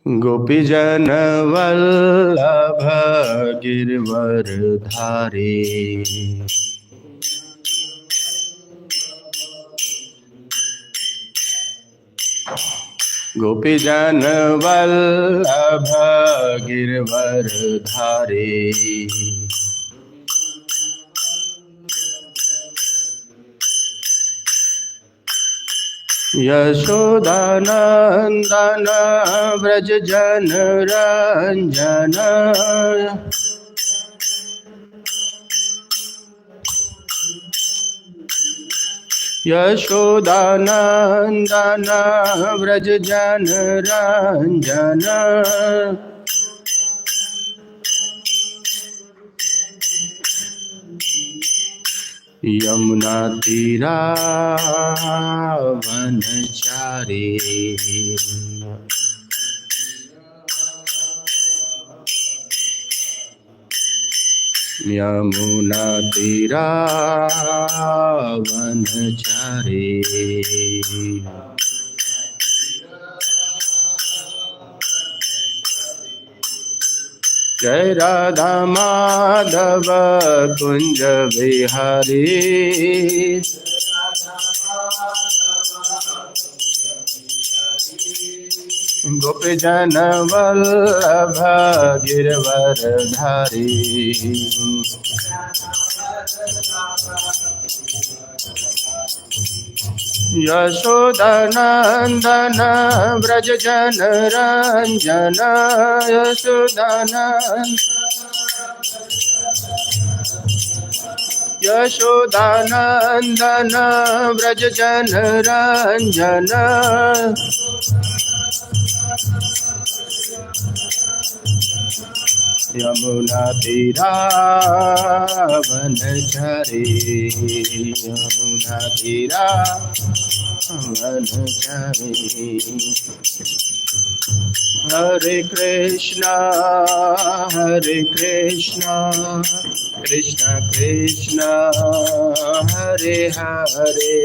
गोपीजन वल्लभ गिरवर धारी। गोपीजन वल्लभ गिरवर धारी। यशोदानंदन व्रज जन रंजन। यशोदानंदन व्रज जन रंजन। यमुना तीरा वनचारी। यमुना तीरा वनचारी। जय राधा माधव कुंज बिहारी। गोपीजन वल्लभ गिरवर धारी। यशोदानंदन व्रज जन रंजन। यशोदानंदन व्रज जन रंजन। यमुना तीरा वनचारी। यमुना तीरा वनचारी। हरे कृष्णा कृष्ण कृष्ण हरे हरे।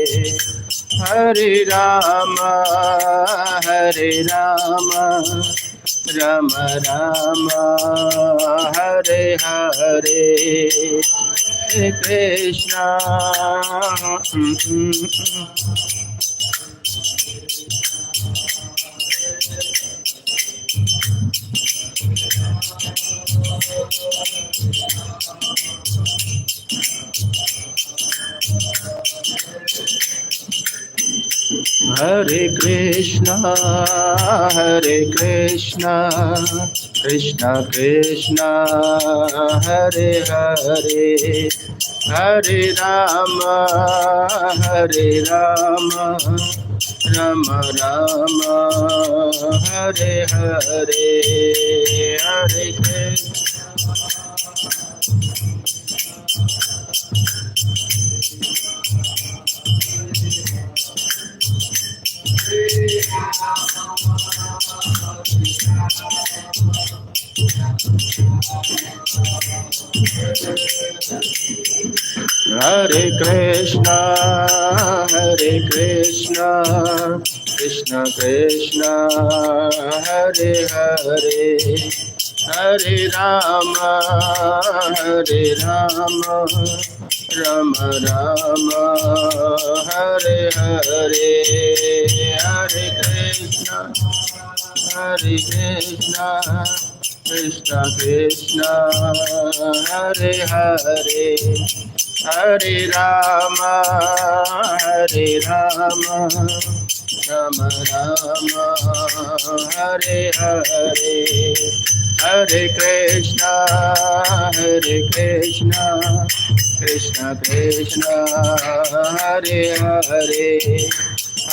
हरे राम राम राम हरे हरे। हरे कृष्णा। हरे कृष्णा कृष्ण कृष्ण हरे हरे। हरे राम राम राम हरे हरे। हरे कृष्ण। हरे कृष्णा कृष्ण कृष्ण हरे हरे। हरे राम राम राम हरे हरे। हरे कृष्णा कृष्ण कृष्ण हरे हरे। हरे राम राम राम हरे हरे। हरे कृष्णा कृष्ण कृष्ण हरे हरे।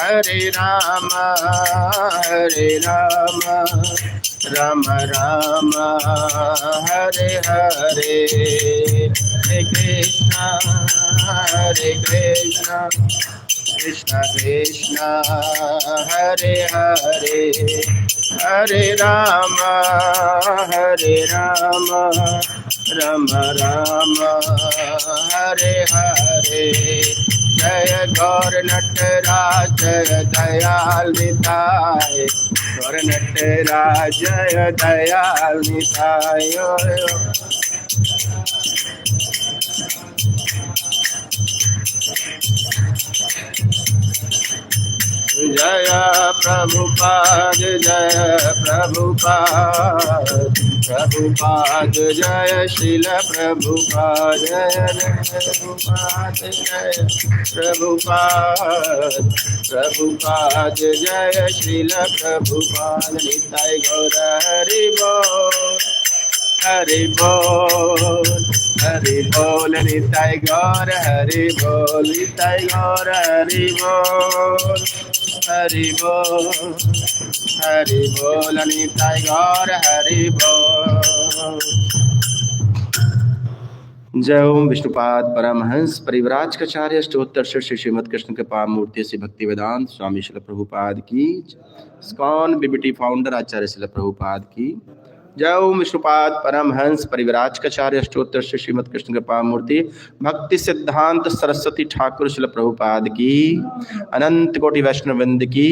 हरे राम राम राम हरे हरे। हरे कृष्णा कृष्ण कृष्ण हरे हरे। हरे राम राम राम हरे हरे। जय गौर नटराज जय दयाल निताय। गौर नटराज जय दयाल निताय। जय प्रभुपाद जय प्रभुपाद, प्रभुपाद जय श्रील प्रभुपाद जय प्रभुपाद जय प्रभुपाद, प्रभुपाद जय श्रील प्रभुपाद। निताय गौर हरि बोल हरि बोल हरि बोल, निताय गौर हरि बोल, निताय गौर हरि बोल हरि बोल हरि बोल, निताय गौर हरि बोल। जय ओम विष्णुपाद परमहंस परिव्राजकाचार्य अष्टोत्तर श्री श्रीमद कृष्ण कृपा मूर्ति श्री भक्ति वेदांत स्वामी श्रील प्रभुपाद की, स्कॉन बीबीटी फाउंडर आचार्य श्रील प्रभुपाद की। जय ओम विष्णुपाद परमहंस परिव्राजकाचार्य अष्टोत्तर श्री श्रीमद कृष्ण कृपा मूर्ति भक्ति सिद्धांत सरस्वती ठाकुर श्रील प्रभुपाद की, अनंत कोटि वैष्णववृंद की,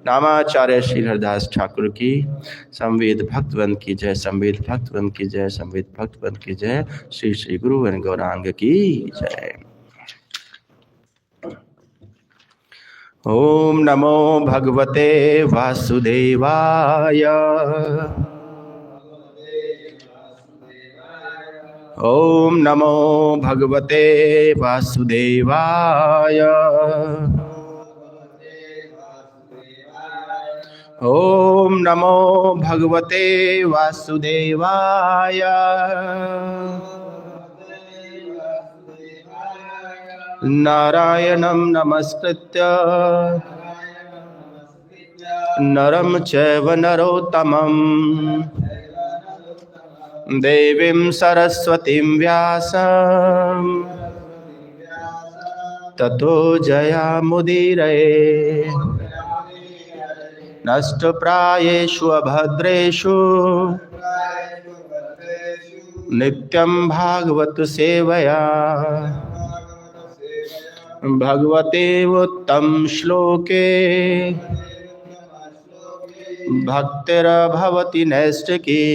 नामाचार्य श्री हरिदास ठाकुर की। संवेद भक्तवंद की जय, संवेद भक्तवंद की जय, संवेद भक्तवंद की जय। श्री श्री गुरु एवं गौरांग की जय। ओम नमो भगवते वासुदेवाय। ओम नमो भगवते वासुदेवाय। ओम नमो भगवते वासुदेवाय। नारायणं नमस्कृत्य नरं चैव नरोत्तमं देवीं सरस्वतीं व्यासं ततो जयामुदीरये। नष्टप्रायेषु अभद्रेषु नित्यं भागवत सेवया भगवते उत्तम श्लोके भक्तिर्भवति नैष्ठिकी।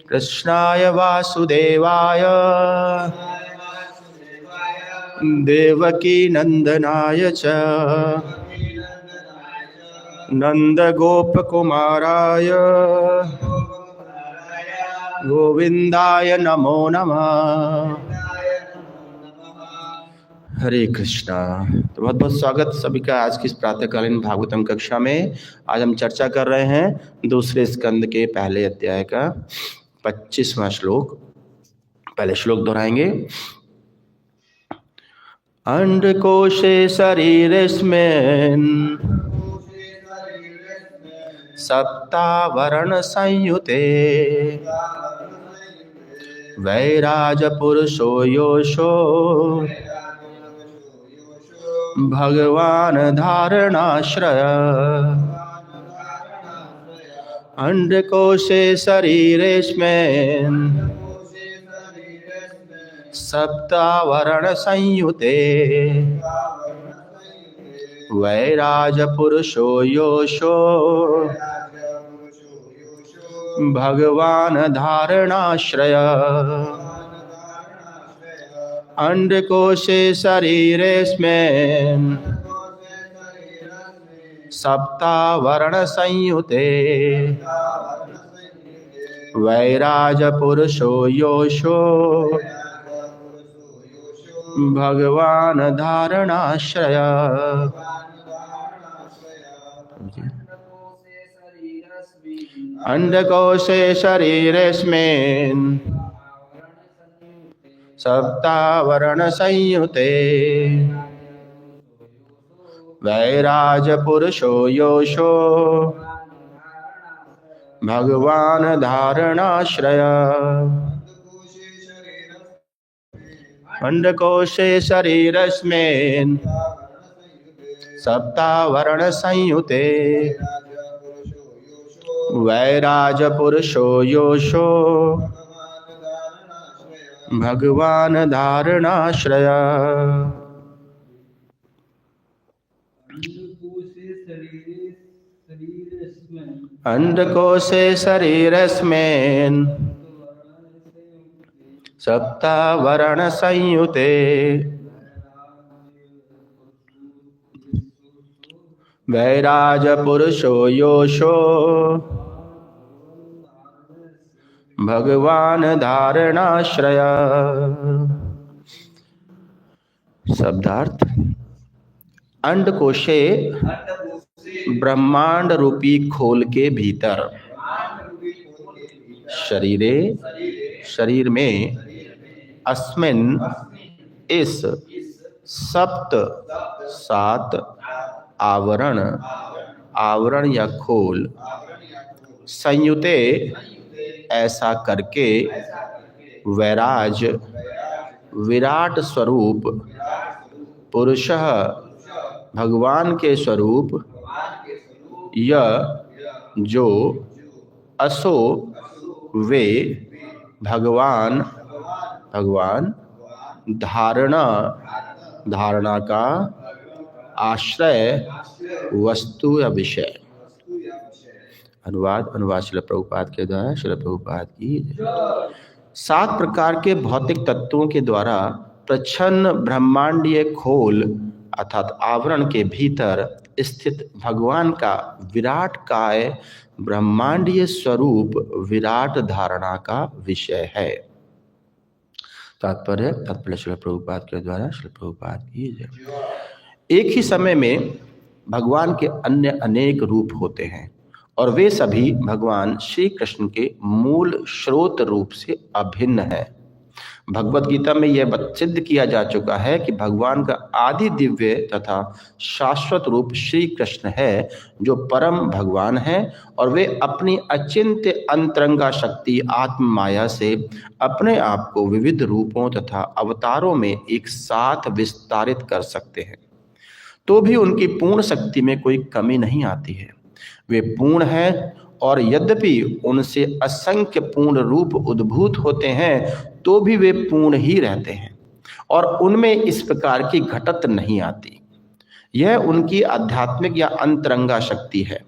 कृष्णाय वासुदेवाय देवकी नंदनाय च नंदगोपकुमाराय गोविंदाय नमो नमः। हरे कृष्णा। तो बहुत बहुत स्वागत सभी का आज की इस प्रातःकालीन भागवतम कक्षा में। आज हम चर्चा कर रहे हैं दूसरे स्कंद के पहले अध्याय का 25वां श्लोक। पहले श्लोक दोहराएंगे। अंडकोशे शरीरस्मिन् सप्तावरण संयुते वैराजपुरुषो योषो भगवान धारणाश्रय। अंडकोशे शरीरेऽस्मिन् सप्तावरण संयुते वैराजपुरुषो योषो भगवान धारणाश्रय। अंडकोशे शरीरेऽस्मिन् सप्तावरण संयुते वैराजपुरुषो योषो भगवान धारणाश्रय। अंडकोशे शरीरेऽस्मिन् सप्तावरण संयुते वैराजपुरुषो योषो भगवान धारणाश्रय। अंडकोशे शरीरस्मिन् सप्तावरण संयुते वैराजपुरुषो योषो भगवान धारणाश्रय। अंडकोशे शरीरस्मिन् सप्तवर्ण संयुते वैराज पुरुषो योषो भगवान धारणाश्रय। शब्दार्थ: अंडकोशे ब्रह्मांड रूपी खोल के भीतर, शरीरे शरीर में, अस्मिन इस, सप्त सात, आवरण आवरण या खोल, संयुते ऐसा करके, वैराज विराट स्वरूप, पुरुषः भगवान के स्वरूप, यह जो, असो वे, भगवान धारणा का आश्रय, वस्तु या विषय। अनुवाद श्रील प्रभुपाद के द्वारा। श्रील प्रभुपाद की जय। 7 प्रकार के भौतिक तत्वों के द्वारा प्रच्छन्न ब्रह्मांडीय खोल अर्थात आवरण के भीतर स्थित भगवान का विराट काय ब्रह्मांडीय स्वरूप विराट धारणा का विषय है। तात्पर्य श्रील प्रभुपाद के द्वारा। श्रील प्रभुपाद की जय। एक ही समय में भगवान के अन्य अनेक रूप होते हैं और वे सभी भगवान श्री कृष्ण के मूल स्रोत रूप से अभिन्न है। भगवत गीता में यह सिद्ध किया जा चुका है कि भगवान का आदि दिव्य तथा शाश्वत रूप श्री कृष्ण है, जो परम भगवान है और वे अपनी अचिंत्य अंतरंगा शक्ति आत्म माया से अपने आप को विविध रूपों तथा अवतारों में एक साथ विस्तारित कर सकते हैं, तो भी उनकी पूर्ण शक्ति में कोई कमी नहीं आती है। वे पूर्ण हैं और यद्यपि उनसे असंख्य पूर्ण रूप उद्भूत होते हैं, तो भी वे पूर्ण ही रहते हैं और उनमें इस प्रकार की घटत नहीं आती। यह उनकी आध्यात्मिक या अंतरंगा शक्ति है।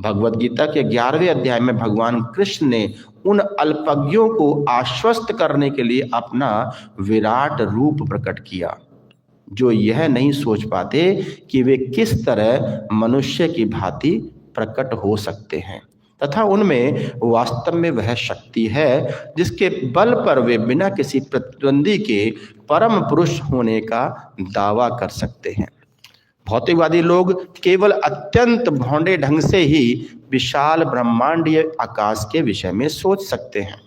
भगवत गीता के 11वें अध्याय में भगवान कृष्ण ने उन अल्पज्ञों को आश्वस्त करने के लिए अपना विराट रूप प्रकट किया, जो यह नहीं सोच पाते कि वे किस तरह मनुष्य की भांति प्रकट हो सकते हैं तथा उनमें वास्तव में वह शक्ति है जिसके बल पर वे बिना किसी प्रतिद्वंदी के परम पुरुष होने का दावा कर सकते हैं। भौतिकवादी लोग केवल अत्यंत भौंडे ढंग से ही विशाल ब्रह्मांडीय आकाश के विषय में सोच सकते हैं,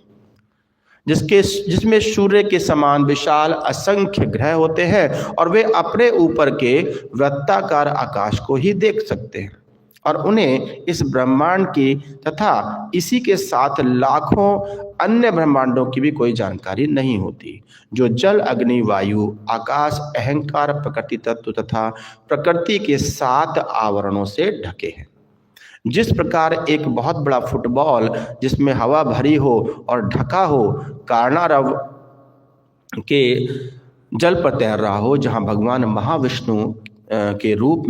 जिसमें सूर्य के समान विशाल असंख्य ग्रह होते हैं और वे अपने ऊपर के वृत्ताकार आकाश को ही देख सकते हैं और उन्हें इस ब्रह्मांड की तथा इसी के साथ लाखों अन्य ब्रह्मांडों की भी कोई जानकारी नहीं होती, जो जल, अग्नि, वायु, आकाश, अहंकार, प्रकृति तत्व तथा प्रकृति के 7 आवरणों से ढके हैं। जिस प्रकार एक बहुत बड़ा फुटबॉल जिसमें हवा भरी हो और ढका हो कारणारव के जल पर तैर रहा हो, जहाँ भगवान महाविष्णु के रूप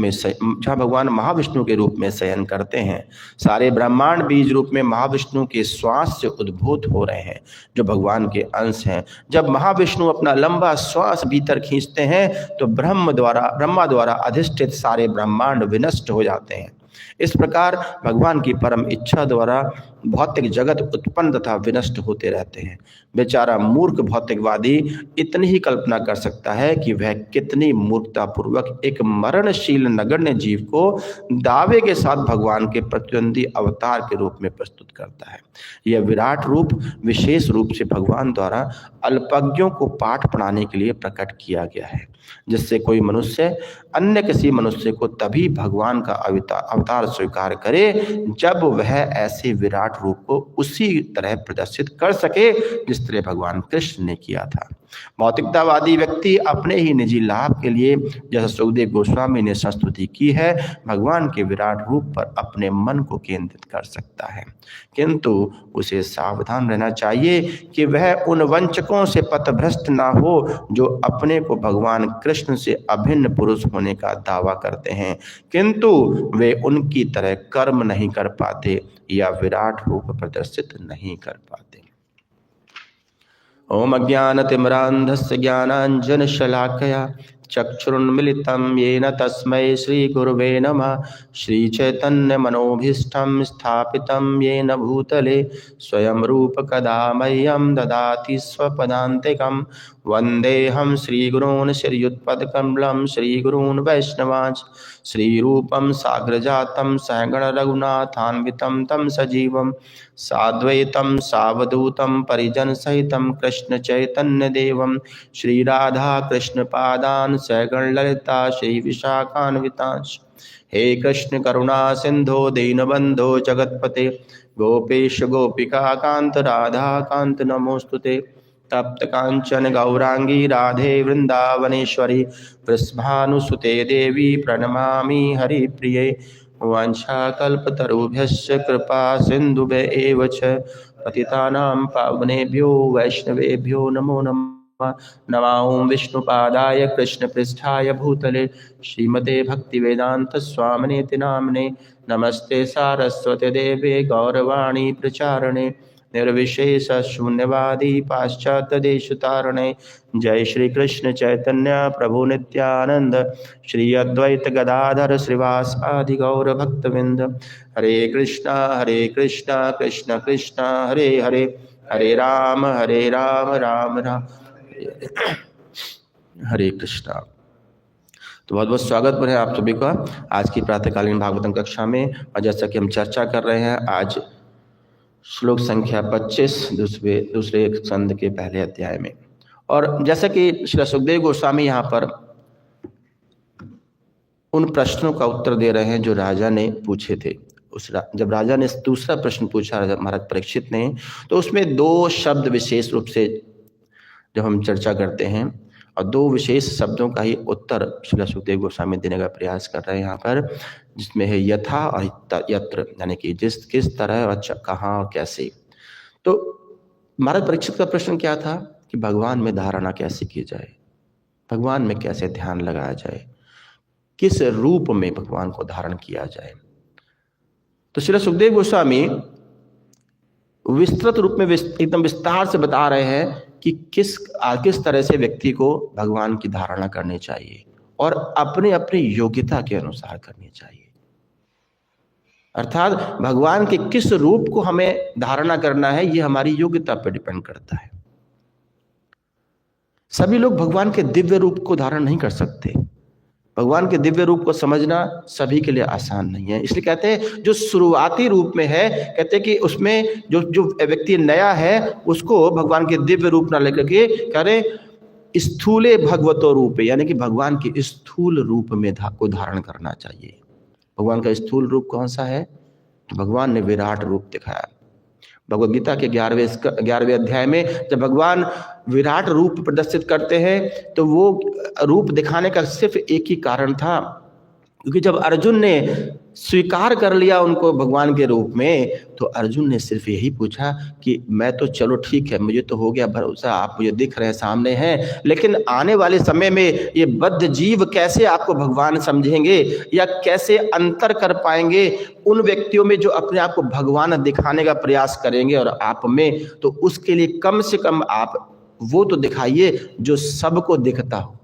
में शयन करते हैं। सारे ब्रह्मांड बीज रूप में महाविष्णु के श्वास से उद्भूत हो रहे हैं, जो भगवान के अंश हैं। जब महाविष्णु अपना लंबा श्वास भीतर खींचते हैं तो ब्रह्मा द्वारा अधिष्ठित सारे ब्रह्मांड विनष्ट हो जाते हैं। इस प्रकार भगवान की परम इच्छा द्वारा भौतिक जगत उत्पन्न तथा विनष्ट होते रहते हैं। बेचारा मूर्ख भौतिकवादी इतनी ही कल्पना कर सकता है कि वह कितनी मूर्खतापूर्वक एक मरणशील नगण्य जीव को दावे के साथ भगवान के प्रतिद्वंदी अवतार के रूप में प्रस्तुत करता है। यह विराट रूप विशेष रूप से भगवान द्वारा अल्पज्ञों को पाठ पढ़ाने के लिए प्रकट किया गया है, जिससे कोई मनुष्य अन्य किसी मनुष्य को तभी भगवान का अवतार स्वीकार करे जब वह ऐसे विराट रूप को उसी तरह प्रदर्शित कर सके जिस तरह भगवान कृष्ण ने किया था। भौतिकतावादी व्यक्ति अपने ही निजी लाभ के लिए, जैसा सुखदेव गोस्वामी ने संस्तुति की है, भगवान के विराट रूप पर अपने मन को केंद्रित कर सकता है, किंतु उसे सावधान रहना चाहिए कि वह उन वंचकों से पथभ्रष्ट ना हो जो अपने को भगवान कृष्ण से अभिन्न पुरुष होने का दावा करते हैं, किंतु वे उनकी तरह कर्म नहीं कर पाते या विराट रूप प्रदर्शित नहीं कर पाते। ओम अज्ञानतिमिरान्धस्य ज्ञानाञ्जनशलाकया चक्षुरुन्मिलितं येन तस्मै श्रीगुरुवे नमः। श्रीचैतन्यमनोभीष्टं स्थापितं येन भूतले स्वयं रूप कदा मह्यं ददाति स्वपदान्तिकं। वन्देऽहं श्रीगुरून् श्रीयुतपदकमलं श्रीगुरून् वैष्णवांश्च। श्रीरूपं साग्रजातं सहगण रघुनाथान्वितं तं सजीवं साद्वैतं सावधूतं परिजनसहितं कृष्ण चैतन्यदेवं श्रीराधा कृष्णपादान् सहगण ललिता श्रीविशाखान्वितांश्च। हे कृष्ण करुणा सिंधो दीनबंधो जगत्पते गोपेश गोपिका कांत राधा कांत नमोस्तुते। तप्त कांचन गौरांगी राधे वृंदावनेश्वरी वृषभानुसुते देवी प्रणमामि हरिप्रिये। वाञ्छाकल्पतरुभ्यश्च कृपा सिन्धुभ्य एव च पतितानां पावनेभ्यो वैष्णवेभ्यो नमो नमः। नमो विष्णुपादाय कृष्णपृष्ठाय भूतले श्रीमते भक्तिवेदांत स्वामिनेति नाम्ने। नमस्ते सारस्वती देवे गौरवाणी प्रचारणे निर्विशेष शून्यवादी पाश्चात्य देश तारणे। जय श्री कृष्ण चैतन्य प्रभु नित्यानंद श्री अद्वैत गदाधर श्रीवास आदि गौर भक्तविंद। हरे कृष्णा कृष्ण कृष्ण हरे हरे, हरे राम राम राम हरे कृष्णा। तो बहुत बहुत स्वागत है आप सभी का आज की प्रातःकालीन भागवतम कक्षा में। और जैसा कि हम चर्चा कर रहे हैं, आज श्लोक संख्या 25 दूसरे स्कंद के पहले अध्याय में। और जैसा कि श्री सुखदेव गोस्वामी यहाँ पर उन प्रश्नों का उत्तर दे रहे हैं जो राजा ने पूछे थे। जब राजा ने दूसरा प्रश्न पूछा महाराज परीक्षित ने, तो उसमें दो शब्द विशेष रूप से जब हम चर्चा करते हैं और दो विशेष शब्दों का ही उत्तर श्री सुखदेव गोस्वामी देने का प्रयास कर रहे हैं यहाँ पर, जिसमें है यथा और यत्र, यानी कि किस तरह और कहाँ और कैसे। तो महाराज परीक्षित का प्रश्न क्या था कि भगवान में धारणा कैसे की जाए, भगवान में कैसे ध्यान लगाया जाए, किस रूप में भगवान को धारण किया जाए। तो श्री सुखदेव गोस्वामी विस्तृत रूप में एकदम विस्तार से बता रहे हैं कि किस तरह से व्यक्ति को भगवान की धारणा करनी चाहिए और अपने अपनी योग्यता के अनुसार करनी चाहिए। अर्थात भगवान के किस रूप को हमें धारणा करना है, यह हमारी योग्यता पर डिपेंड करता है। सभी लोग भगवान के दिव्य रूप को धारण नहीं कर सकते। भगवान के दिव्य रूप को समझना सभी के लिए आसान नहीं है। इसलिए कहते हैं जो शुरुआती रूप में है, कहते हैं कि उसमें जो व्यक्ति नया है उसको भगवान के दिव्य रूप ना लेकर के करें स्थूले भगवतो रूप, यानी कि भगवान के स्थूल रूप में को धारण करना चाहिए। भगवान का स्थूल रूप कौन सा है? भगवान ने विराट रूप दिखाया। भगवद गीता के 11वें अध्याय में जब भगवान विराट रूप प्रदर्शित करते हैं तो वो रूप दिखाने का सिर्फ एक ही कारण था, क्योंकि जब अर्जुन ने स्वीकार कर लिया उनको भगवान के रूप में, तो अर्जुन ने सिर्फ यही पूछा कि मैं तो चलो ठीक है, मुझे तो हो गया भरोसा, आप मुझे दिख रहे हैं, सामने हैं, लेकिन आने वाले समय में ये बद्ध जीव कैसे आपको भगवान समझेंगे या कैसे अंतर कर पाएंगे उन व्यक्तियों में जो अपने आप को भगवान दिखाने का प्रयास करेंगे और आप में, तो उसके लिए कम से कम आप वो तो दिखाइए जो सबको दिखता हो।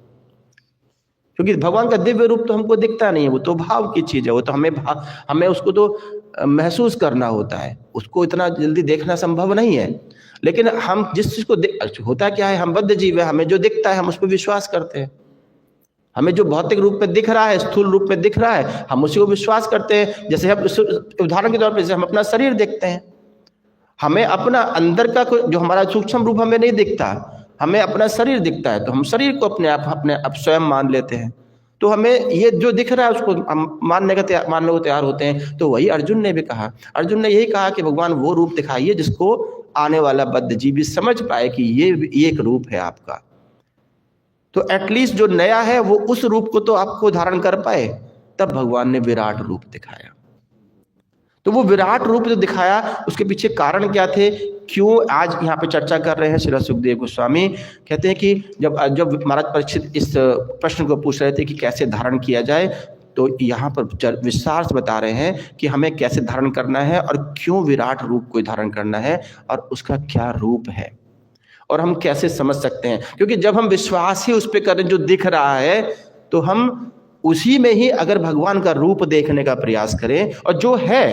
क्योंकि भगवान का दिव्य रूप तो हमको दिखता नहीं है, वो तो भाव की चीज है, वो तो हमें उसको तो महसूस करना होता है, उसको इतना जल्दी देखना संभव नहीं है। लेकिन हम जिस चीज को होता क्या है, हम बद्ध जीव है, हमें जो दिखता है हम उस पर विश्वास करते हैं। हमें जो भौतिक रूप में दिख रहा है, स्थूल रूप में दिख रहा है, हम उसी को विश्वास करते हैं। जैसे हम उदाहरण के तौर पर जैसे हम अपना शरीर देखते हैं, हमें अपना अंदर का जो हमारा सूक्ष्म रूप हमें नहीं दिखता, हमें अपना शरीर दिखता है, तो हम शरीर को अपने आप स्वयं मान लेते हैं। तो हमें ये जो दिख रहा है उसको हम मानने को तैयार होते हैं। तो वही अर्जुन ने भी कहा, अर्जुन ने यही कहा कि भगवान वो रूप दिखाइए जिसको आने वाला बद्ध जीव भी समझ पाए कि ये एक रूप है आपका, तो एटलीस्ट जो नया है वो उस रूप को तो आपको धारण कर पाए, तब भगवान ने विराट रूप दिखाया। तो वो विराट रूप जो दिखाया उसके पीछे कारण क्या थे, क्यों आज यहाँ पे चर्चा कर रहे हैं। श्री सुखदेव गोस्वामी कहते हैं कि जब महाराज परीक्षित इस प्रश्न को पूछ रहे थे कि कैसे धारण किया जाए, तो यहाँ पर विस्तार से बता रहे हैं कि हमें कैसे धारण करना है और क्यों विराट रूप को धारण करना है और उसका क्या रूप है और हम कैसे समझ सकते हैं। क्योंकि जब हम विश्वास ही उस पर करें जो दिख रहा है, तो हम उसी में ही अगर भगवान का रूप देखने का प्रयास करें, और जो है,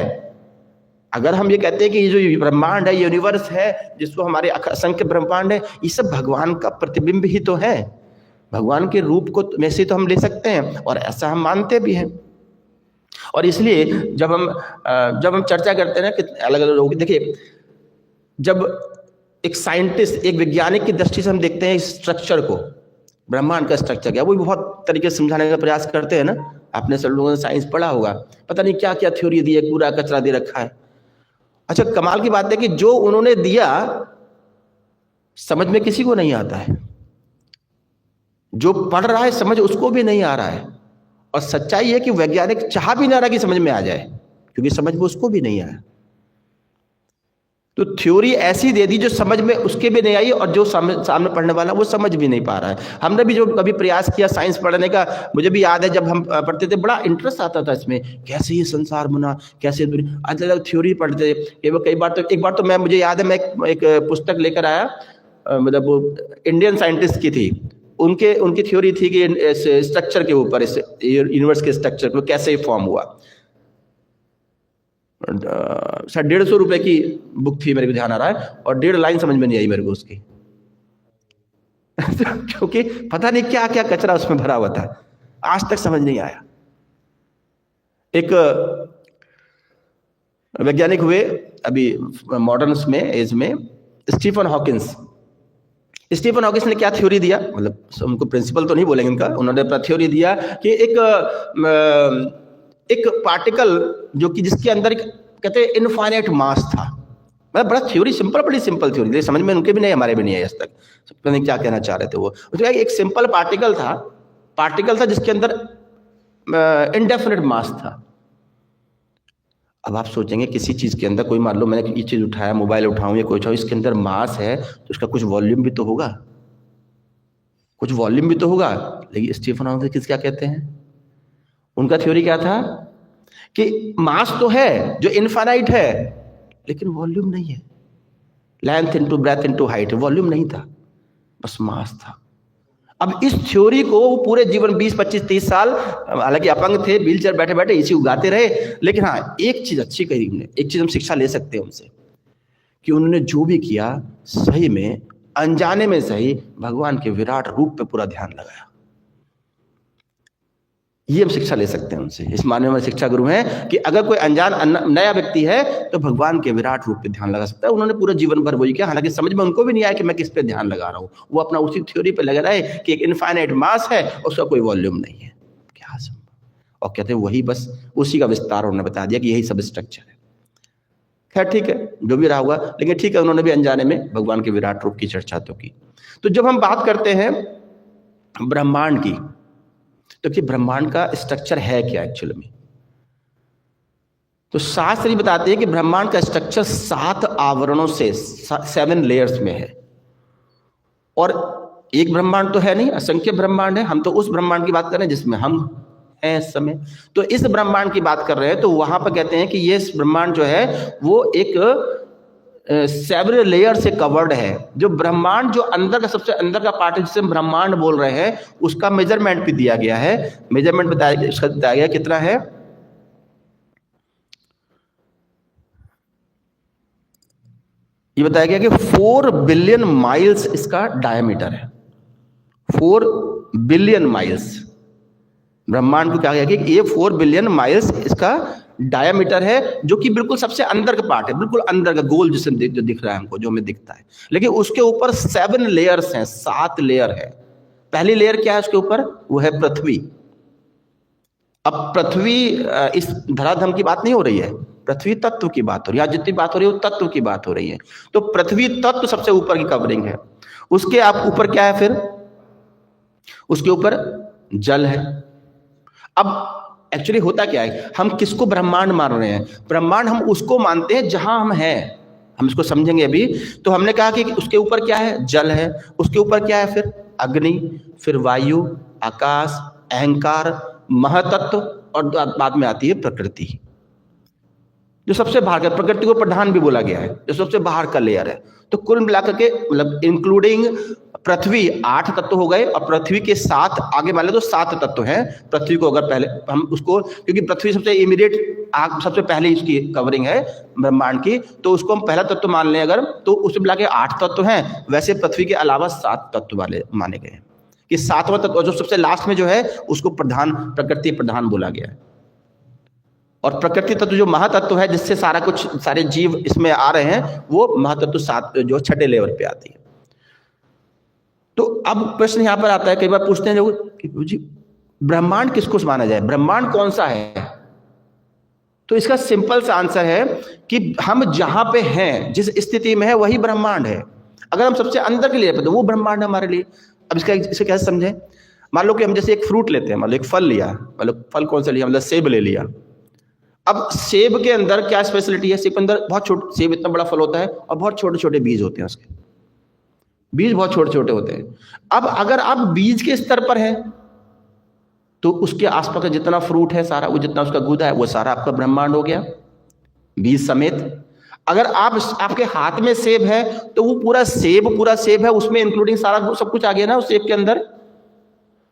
अगर हम ये कहते हैं कि ये जो ब्रह्मांड है, यूनिवर्स है, जिसको हमारे असंख्य ब्रह्मांड है, ये सब भगवान का प्रतिबिंब ही तो है, भगवान के रूप को में से तो हम ले सकते हैं और ऐसा हम मानते भी हैं। और इसलिए जब हम चर्चा करते हैं ना कि अलग अलग लोगों की, देखिए जब एक साइंटिस्ट, एक वैज्ञानिक की दृष्टि से हम देखते हैं स्ट्रक्चर को, ब्रह्मांड का स्ट्रक्चर क्या, वो भी बहुत तरीके से समझाने का प्रयास करते हैं ना। आपने सब लोगों ने साइंस पढ़ा होगा, पता नहीं क्या क्या थ्योरी दी है, पूरा कचरा दे रखा है। अच्छा, कमाल की बात है कि जो उन्होंने दिया समझ में किसी को नहीं आता है, जो पढ़ रहा है समझ उसको भी नहीं आ रहा है, और सच्चाई है कि वैज्ञानिक चाह भी ना रहा कि समझ में आ जाए, क्योंकि समझ में उसको भी नहीं आया। तो थ्योरी ऐसी दे दी जो समझ में उसके भी नहीं आई, और जो सामने पढ़ने वाला वो समझ भी नहीं पा रहा है। हमने भी जो कभी प्रयास किया साइंस पढ़ने का, मुझे भी याद है जब हम पढ़ते थे बड़ा इंटरेस्ट आता था इसमें, कैसे ये संसार बना, कैसे अलग अलग थ्योरी पढ़ते थे। एक बार तो मुझे याद है, मैं एक पुस्तक लेकर आया, मतलब वो इंडियन साइंटिस्ट की थी, उनकी थ्योरी थी कि स्ट्रक्चर के ऊपर, इस यूनिवर्स के स्ट्रक्चर को कैसे फॉर्म हुआ। 150 रुपए की बुक थी, मेरे को ध्यान आ रहा है, और 1.5 लाइन समझ में नहीं आई मेरे को उसकी क्योंकि पता नहीं क्या क्या कचरा उसमें भरा हुआ था, आज तक समझ नहीं आया। एक वैज्ञानिक हुए अभी मॉडर्न में एज में, स्टीफन हॉकिंस ने क्या थ्योरी दिया, मतलब उनको प्रिंसिपल तो नहीं बोलेंगे उनका, उन्होंने अपना थ्योरी दिया कि एक पार्टिकल जो कि जिसके अंदर कहते हैं इनफाइनाइट मास था। मतलब बड़ा थ्योरी सिंपल, बड़ी सिंपल थ्योरी, समझ में उनके भी नहीं, हमारे भी नहीं है आज तक, पता नहीं क्या कहना चाह रहे थे वो। एक सिंपल पार्टिकल था जिसके अंदर इनडेफिनेट मास था। अब आप सोचेंगे किसी चीज के अंदर, कोई मान लो मैंने ये चीज उठाया, मोबाइल उठाऊं या कोई उठाऊं, इसके अंदर मास है तो उसका कुछ वॉल्यूम भी तो होगा, लेकिन स्टीफन हॉकिंस क्या कहते हैं, उनका थ्योरी क्या था कि मास तो है जो इनफाइनाइट है, लेकिन वॉल्यूम नहीं है। Length into breadth into height, volume नहीं था, बस मास था। अब इस थ्योरी को वो पूरे जीवन 20, 25, 30 साल, हालांकि अपंग थे, व्हीलचेयर बैठे बैठे इसी उगाते रहे, लेकिन हाँ एक चीज अच्छी कही उन्होंने, एक चीज हम शिक्षा ले सकते हैं उनसे, कि उन्होंने जो भी किया सही में, अनजाने में सही, भगवान के विराट रूप पे पूरा ध्यान लगाया। ये हम शिक्षा ले सकते हैं उनसे। इस मानने में शिक्षा गुरु हैं कि अगर कोई अनजान नया व्यक्ति है तो भगवान के विराट रूप पे ध्यान लगा सकता है। उन्होंने पूरा जीवन भर वही किया, हालांकि समझ में उनको भी नहीं आया कि मैं किस पे ध्यान लगा रहा हूँ। वो अपना उसी थ्योरी पे लगा रहे कि एक इनफाइनाइट मास है, उसका कोई वॉल्यूम नहीं है, क्या संभव। और कहते हैं वही बस उसी का विस्तार उन्होंने बता दिया कि यही सब स्ट्रक्चर है। खैर ठीक है, जो भी रहा हुआ, लेकिन ठीक है, उन्होंने भी अनजाने में भगवान के विराट रूप की चर्चा तो की। तो जब हम बात करते हैं ब्रह्मांड की, तो कि ब्रह्मांड का स्ट्रक्चर है क्या एक्चुअल में, तो शास्त्र ही बताते हैं कि ब्रह्मांड का स्ट्रक्चर 7 आवरणों से, 7 लेयर्स में है। और एक ब्रह्मांड तो है नहीं, असंख्य ब्रह्मांड है। हम तो उस ब्रह्मांड की बात कर रहे हैं जिसमें हम हैं इस समय। तो इस ब्रह्मांड की बात कर रहे हैं, तो वहां पर कहते हैं कि ये ब्रह्मांड जो है वो एक सेवरल लेयर से कवर्ड है। जो ब्रह्मांड जो अंदर का, सबसे अंदर का पार्ट है जिसे हम ब्रह्मांड बोल रहे हैं, उसका मेजरमेंट भी दिया गया है। मेजरमेंट बताया गया कितना है, ये बताया गया कि 4 बिलियन माइल्स इसका डायमीटर है। 4 बिलियन माइल्स ब्रह्मांड को कहा गया कि ये 4 बिलियन माइल्स इसका डायमीटर है, जो कि बिल्कुल सबसे अंदर का पार्ट है, बिल्कुल अंदर का गोल जिसे जो दिख रहा है हमको, जो हमें दिखता है। लेकिन उसके ऊपर 7 लेयर्स हैं, 7 लेयर है। पहली लेयर क्या है उसके ऊपर, वो है पृथ्वी। अब पृथ्वी, इस धराधाम की बात नहीं हो रही है, पृथ्वी तत्व की बात हो रही है। आज जितनी बात हो रही है वो तत्व की बात हो रही है। तो पृथ्वी तत्व सबसे ऊपर की कवरिंग है। उसके आप ऊपर क्या है फिर, उसके ऊपर जल है। अब एक्चुअली होता क्या है, हम किसको ब्रह्मांड मान रहे हैं? ब्रह्मांड हम उसको मानते हैं जहां हम हैं। हम इसको समझेंगे अभी। तो हमने कहा कि उसके ऊपर क्या है? जल है। उसके ऊपर क्या है? फिर अग्नि, फिर वायु, आकाश, अहंकार, महतत्व, और बाद में आती है प्रकृति, जो सबसे बाहर का, प्रकृति को प्रधान भी बोला गया है, जो सबसे बाहर का लेयर है। तो कुल मिलाकर के मतलब इंक्लूडिंग पृथ्वी 8 तत्व हो गए, और पृथ्वी के 7 आगे मान ले तो 7 तत्व हैं। पृथ्वी को अगर पहले हम उसको, क्योंकि पृथ्वी सबसे इमीडिएट सबसे पहले इसकी कवरिंग है ब्रह्मांड की, तो उसको हम पहला तत्व मान लें अगर, तो उसे मिला के 8 तत्व हैं। वैसे पृथ्वी के अलावा 7 तत्व वाले माने गए हैं कि 7वां तत्व जो सबसे लास्ट में जो है उसको प्रधान, प्रकृति प्रधान बोला गया है। और प्रकृति तत्व जो महातत्व है, जिससे सारा कुछ, सारे जीव इसमें आ रहे हैं, वो महातत्व 7 जो 6ठे लेवल पे आती है। तो अब प्रश्न यहां पर आता है, कई बार पूछते हैं लोग जी ब्रह्मांड किसको माना जाए, ब्रह्मांड कौन सा है? तो इसका सिंपल सा आंसर है कि हम जहां पे हैं, जिस स्थिति में है, वही ब्रह्मांड है। अगर हम सबसे अंदर के लिए तो वो ब्रह्मांड है हमारे लिए। अब इसे कैसे समझें? मान लो कि हम जैसे एक फ्रूट लेते हैं, मान लो एक फल लिया, मतलब फल कौन सा लिया, मतलब सेब ले लिया। अब सेब के अंदर क्या स्पेशलिटी है? सेब के अंदर बहुत छोटे, सेब इतना बड़ा फल होता है और बहुत छोटे छोटे बीज होते हैं, उसके बीज बहुत छोटे छोटे होते हैं। अब अगर आप बीज के स्तर पर हैं, तो उसके आसपास का जितना फ्रूट है सारा, वो जितना उसका गुदा है, वो सारा आपका ब्रह्मांड हो गया, बीज समेत। अगर आपके हाथ में सेब है, तो वो पूरा सेब है, उसमें इंक्लूडिंग सारा सब कुछ आ गया ना उस सेब के अंदर।